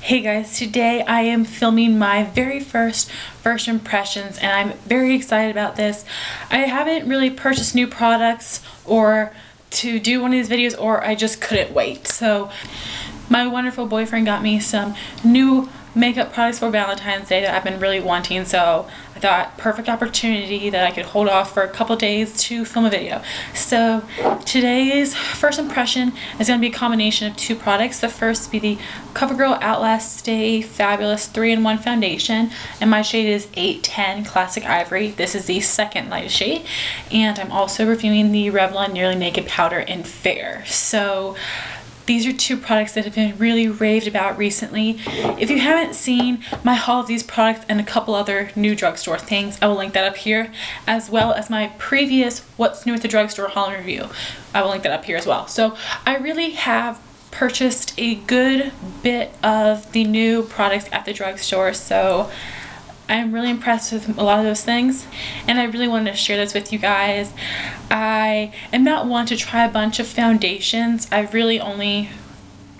Hey guys, today I am filming my very first impressions and I'm very excited about this. I haven't really purchased new products or to do one of these videos, or I just couldn't wait. So my wonderful boyfriend got me some new makeup products for Valentine's Day that I've been really wanting, so I thought perfect opportunity that I could hold off for a couple days to film a video. So today's first impression is going to be a combination of two products. The first will be the CoverGirl Outlast Stay Fabulous 3-in-1 foundation, and my shade is 810 Classic Ivory. This is the second lightest shade, and I'm also reviewing the Revlon Nearly Naked Powder in Fair. So these are two products that have been really raved about recently. If you haven't seen my haul of these products and a couple other new drugstore things, I will link that up here, as well as my previous What's New at the Drugstore haul and review. I will link that up here as well. So I really have purchased a good bit of the new products at the drugstore, so I'm really impressed with a lot of those things, and I really wanted to share this with you guys. I am not one to try a bunch of foundations. I've really only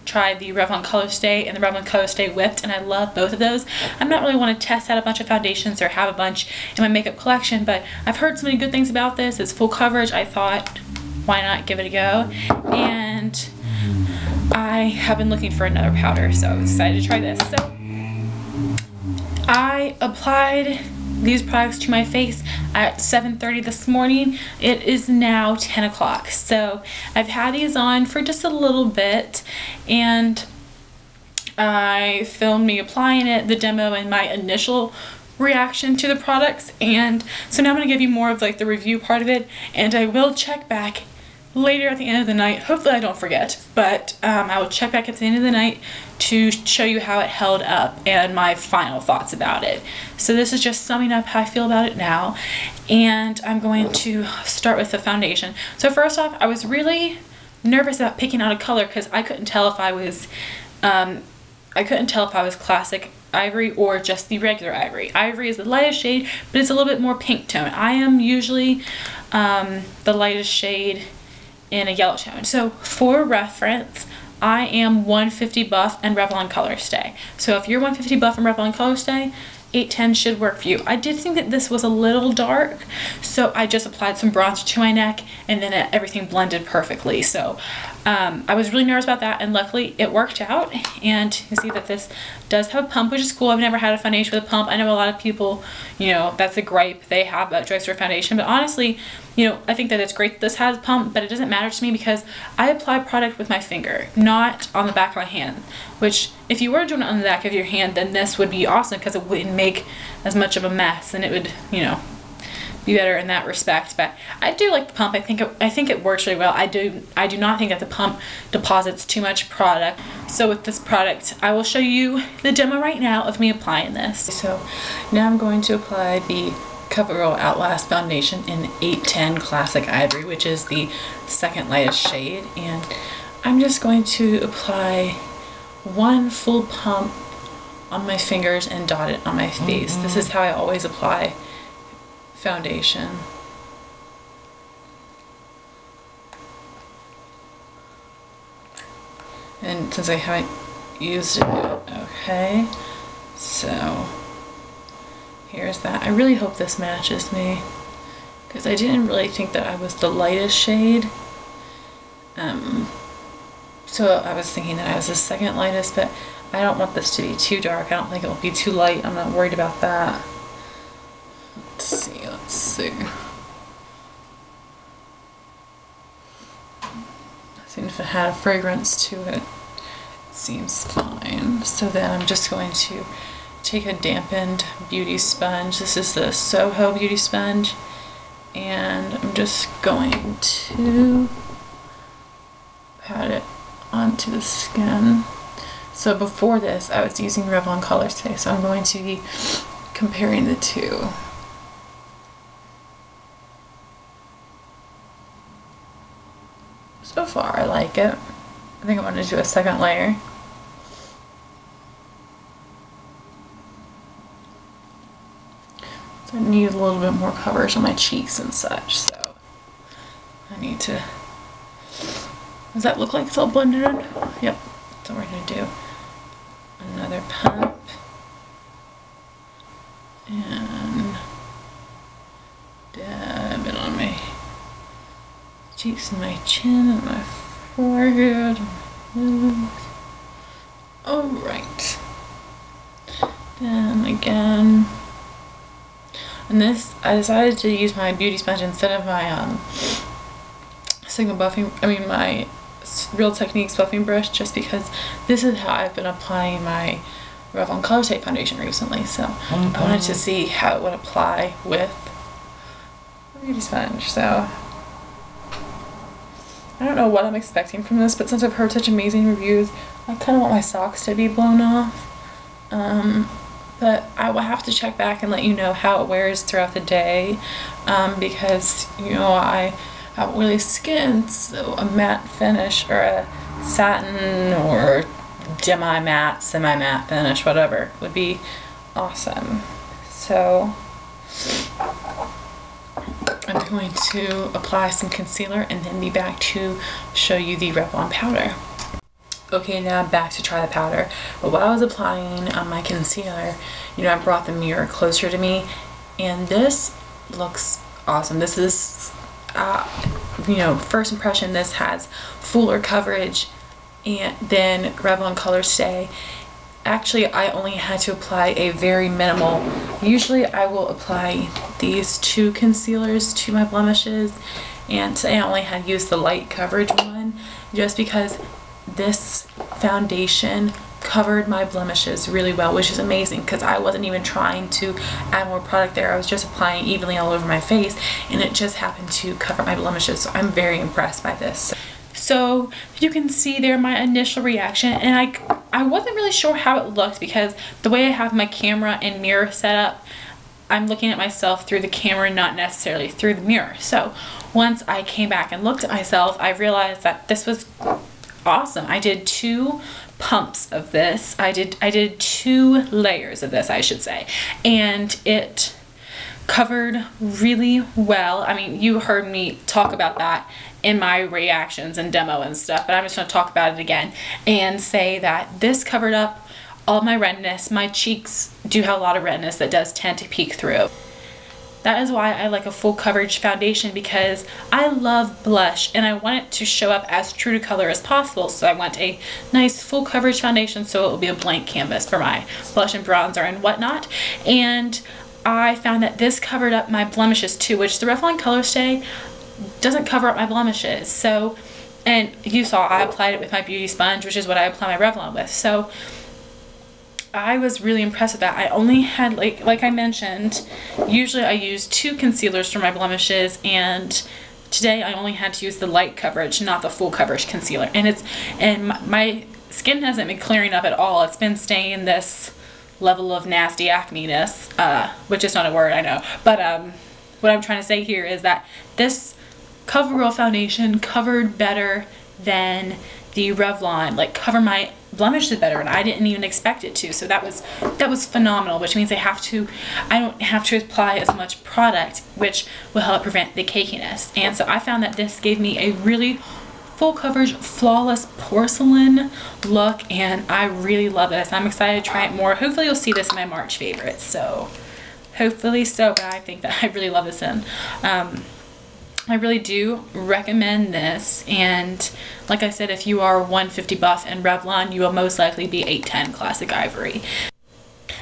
tried the Revlon Color Stay and the Revlon Color Stay Whipped, and I love both of those. I'm not really want to test out a bunch of foundations or have a bunch in my makeup collection, but I've heard so many good things about this. It's full coverage. I thought, why not give it a go? And I have been looking for another powder, so I'm excited to try this. So I applied these products to my face at 7:30 this morning. It is now 10 o'clock. So I've had these on for just a little bit, and I filmed me applying it, the demo, and my initial reaction to the products. And so now I'm going to give you more of like the review part of it, and I will check back later at the end of the night. Hopefully I don't forget, but I will check back at the end of the night to show you how it held up and my final thoughts about it. So this is just summing up how I feel about it now, and I'm going to start with the foundation. So first off, I was really nervous about picking out a color because I couldn't tell if I was Classic Ivory or just the regular Ivory. Ivory is the lightest shade, but it's a little bit more pink tone. I am usually the lightest shade in a yellow tone. So for reference, I am 150 buff and Revlon Color Stay. So if you're 150 buff and Revlon Color Stay, 810 should work for you. I did think that this was a little dark, so I just applied some bronzer to my neck, and then everything blended perfectly. So I was really nervous about that, and luckily it worked out. And you see that this does have a pump, which is cool. I've never had a foundation with a pump. I know a lot of people, you know, that's a gripe they have about drugstore foundation, but honestly, you know, I think that it's great that this has a pump, but it doesn't matter to me because I apply product with my finger, not on the back of my hand, which if you were doing it on the back of your hand, then this would be awesome because it wouldn't make as much of a mess, and it would, you know, be better in that respect. But I do like the pump. I think it works really well. I do not think that the pump deposits too much product. So with this product, I will show you the demo right now of me applying this. So now I'm going to apply the CoverGirl Outlast foundation in 810 Classic Ivory, which is the second lightest shade, and I'm just going to apply one full pump on my fingers and dot it on my face. This is how I always apply foundation. And since I haven't used it, okay, so here's that. I really hope this matches me because I didn't really think that I was the lightest shade. So I was thinking that I was the second lightest, but I don't want this to be too dark. I don't think it will be too light. I'm not worried about that. Let's see. I think if it had a fragrance to it, it seems fine. So then I'm just going to take a dampened beauty sponge. This is the Soho beauty sponge, and I'm just going to pat it onto the skin. So before this, I was using Revlon Color Stay, so I'm going to be comparing the two. So far, I like it. I think I'm going to do a second layer. So I need a little bit more coverage on my cheeks and such, so I need to. Does that look like it's all blended in? Yep. So we're going to do another pump and dab it on my cheeks and my chin and my forehead. Alright. Then again. And this, I decided to use my beauty sponge instead of my my Real Techniques buffing brush, just because this is how I've been applying my Revlon Color Stay foundation recently. So I wanted to see how it would apply with the beauty sponge. So I don't know what I'm expecting from this, but since I've heard such amazing reviews, I kind of want my socks to be blown off. But I will have to check back and let you know how it wears throughout the day, because, you know, I have oily skin, so a matte finish or a satin or demi-matte, semi-matte finish, whatever, would be awesome. So I'm going to apply some concealer and then be back to show you the Revlon powder. Okay, now I'm back to try the powder. But while I was applying my concealer, you know, I brought the mirror closer to me, and this looks awesome. This is, you know, first impression, this has fuller coverage and then Revlon Color Stay. Actually, I only had to apply a very minimal. Usually I will apply these two concealers to my blemishes, and today I only had used the light coverage one just because this foundation covered my blemishes really well, which is amazing because I wasn't even trying to add more product there. I was just applying evenly all over my face, and it just happened to cover my blemishes. So I'm very impressed by this. So you can see there my initial reaction, and I wasn't really sure how it looked because the way I have my camera and mirror set up, I'm looking at myself through the camera, not necessarily through the mirror. So once I came back and looked at myself, I realized that this was awesome. I did 2 pumps of this. I did 2 layers of this, I should say, and it covered really well. I mean, you heard me talk about that in my reactions and demo and stuff, but I'm just going to talk about it again and say that this covered up all my redness. My cheeks do have a lot of redness that does tend to peek through. That is why I like a full coverage foundation, because I love blush and I want it to show up as true to color as possible. So I want a nice full coverage foundation so it will be a blank canvas for my blush and bronzer and whatnot. And I found that this covered up my blemishes too, which the Revlon Color Stay doesn't cover up my blemishes. So, and you saw I applied it with my beauty sponge, which is what I apply my Revlon with. So I was really impressed with that. I only had, like I mentioned, usually I use 2 concealers for my blemishes, and today I only had to use the light coverage, not the full coverage concealer. And my skin hasn't been clearing up at all. It's been staying this level of nasty acne-ness, which is not a word, I know. But what I'm trying to say here is that this CoverGirl foundation covered better than the Revlon, like cover my blemishes better, and I didn't even expect it to. So that was phenomenal, which means I don't have to apply as much product, which will help prevent the cakiness. And so I found that this gave me a really full coverage, flawless porcelain look, and I really love this. I'm excited to try it more. Hopefully you'll see this in my March favorites. So hopefully so, but I think that I really love this in. I really do recommend this, and like I said, if you are 150 buff in Revlon, you will most likely be 810 Classic Ivory.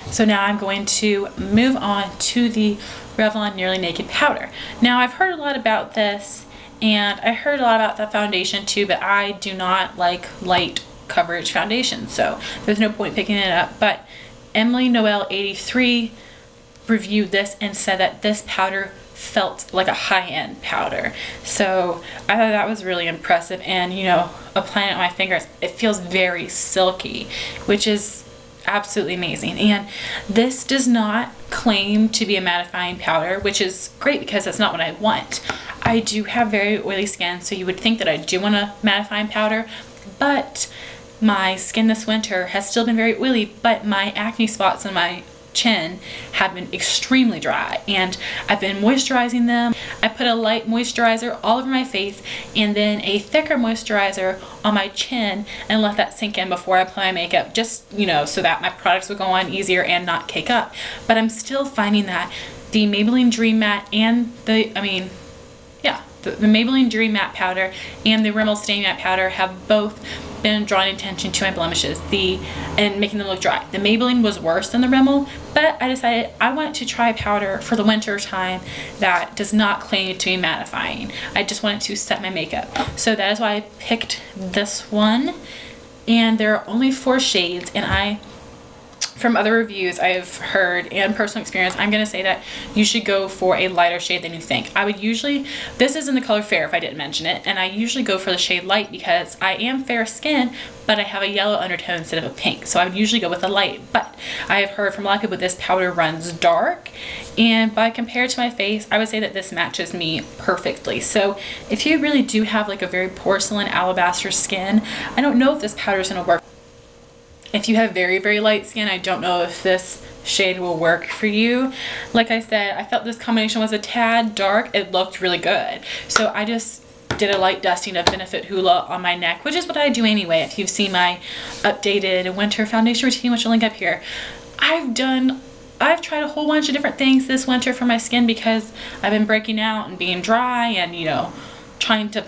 So now I'm going to move on to the Revlon Nearly Naked powder. Now I've heard a lot about this, and I heard a lot about the foundation too, but I do not like light coverage foundation, so there's no point picking it up. But Emily Noel 83 reviewed this and said that this powder felt like a high-end powder. So I thought that was really impressive, and you know, applying it on my fingers, it feels very silky, which is absolutely amazing. And this does not claim to be a mattifying powder, which is great because that's not what I want. I do have very oily skin, so you would think that I do want a mattifying powder, but my skin this winter has still been very oily, but my acne spots on my chin have been extremely dry, and I've been moisturizing them. I put a light moisturizer all over my face and then a thicker moisturizer on my chin and let that sink in before I apply my makeup, just, you know, so that my products would go on easier and not cake up. But I'm still finding that the Maybelline Dream Matte and the Maybelline Dream Matte Powder and the Rimmel Stay Matte Powder have both been drawing attention to my blemishes and making them look dry. The Maybelline was worse than the Rimmel, but I decided I wanted to try a powder for the winter time that does not claim to be mattifying. I just wanted to set my makeup. So that is why I picked this one. And there are only 4 shades, and from other reviews I've heard and personal experience, I'm going to say that you should go for a lighter shade than you think. I would usually, this is in the color Fair if I didn't mention it, and I usually go for the shade Light because I am fair skin, but I have a yellow undertone instead of a pink. So I would usually go with a light, but I have heard from a lot of people this powder runs dark, and by compared to my face, I would say that this matches me perfectly. So if you really do have like a very porcelain alabaster skin, I don't know if this powder is going to work. If you have very, very light skin, I don't know if this shade will work for you. Like I said, I felt this combination was a tad dark. It looked really good. So I just did a light dusting of Benefit Hoola on my neck, which is what I do anyway. If you've seen my updated winter foundation routine, which I'll link up here, I've tried a whole bunch of different things this winter for my skin because I've been breaking out and being dry and, you know, trying to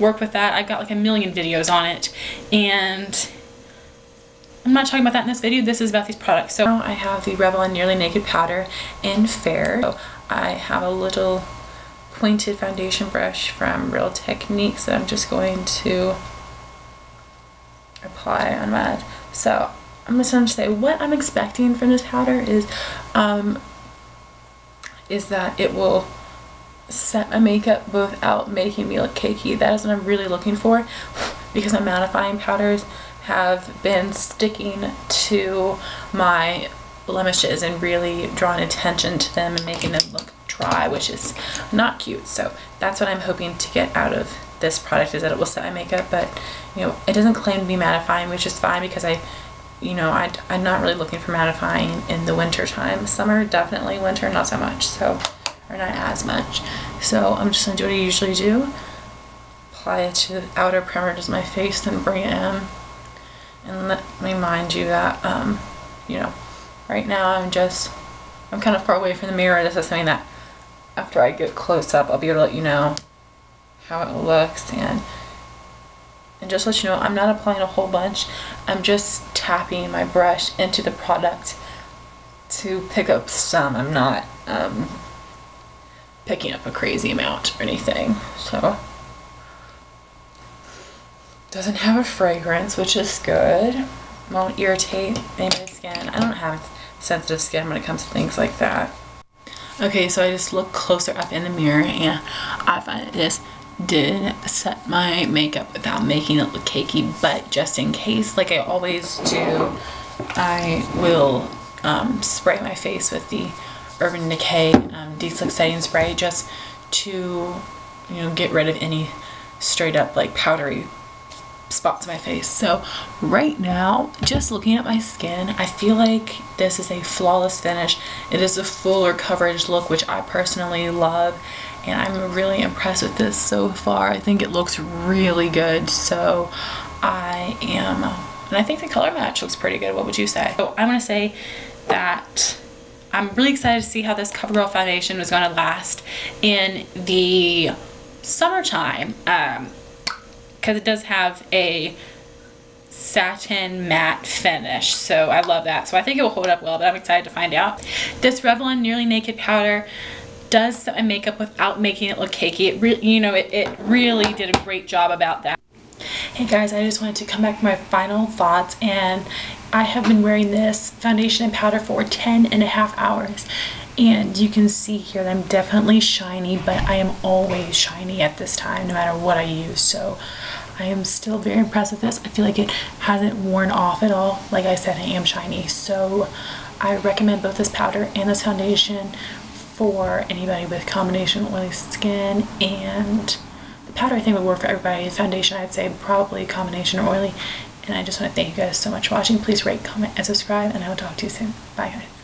work with that. I've got like a million videos on it, and I'm not talking about that in this video. This is about these products. So now I have the Revlon Nearly Naked Powder in Fair. So I have a little pointed foundation brush from Real Techniques that I'm just going to apply on my head. So I'm just going to say what I'm expecting from this powder is that it will set my makeup without making me look cakey. That is what I'm really looking for, because my mattifying powders have been sticking to my blemishes and really drawing attention to them and making them look dry, which is not cute. So that's what I'm hoping to get out of this product, is that it will set my makeup, but you know, it doesn't claim to be mattifying, which is fine because I'm not really looking for mattifying in the winter time. Summer definitely, winter not so much, so, or not as much. So I'm just gonna do what I usually do, apply it to the outer perimeters of my face, then bring it in. And let me mind you that, you know, right now I'm kind of far away from the mirror. This is something that after I get close up, I'll be able to let you know how it looks. And just let you know, I'm not applying a whole bunch. I'm just tapping my brush into the product to pick up some. I'm not picking up a crazy amount or anything. So doesn't have a fragrance, which is good. Won't irritate anybody's skin. I don't have sensitive skin when it comes to things like that. Okay, so I just looked closer up in the mirror and I find that this did set my makeup without making it look cakey, but just in case, like I always do, I will spray my face with the Urban Decay Deluxe Setting Spray just to, you know, get rid of any straight up like powdery spots on my face. So right now, just looking at my skin, I feel like this is a flawless finish. It is a fuller coverage look, which I personally love, and I'm really impressed with this so far. I think it looks really good. So I am, and I think the color match looks pretty good. What would you say? So I'm gonna say that I'm really excited to see how this CoverGirl foundation is going to last in the summertime, because it does have a satin matte finish, so I love that. So I think it will hold up well, but I'm excited to find out. This Revlon Nearly Naked powder does set my makeup without making it look cakey. It really did a great job about that. Hey guys, I just wanted to come back to my final thoughts, and I have been wearing this foundation and powder for 10.5 hours. And you can see here that I'm definitely shiny, but I am always shiny at this time, no matter what I use. So I am still very impressed with this. I feel like it hasn't worn off at all. Like I said, I am shiny. So I recommend both this powder and this foundation for anybody with combination oily skin. And the powder I think would work for everybody. The foundation I'd say probably combination or oily. And I just want to thank you guys so much for watching. Please rate, comment, and subscribe, and I will talk to you soon. Bye guys.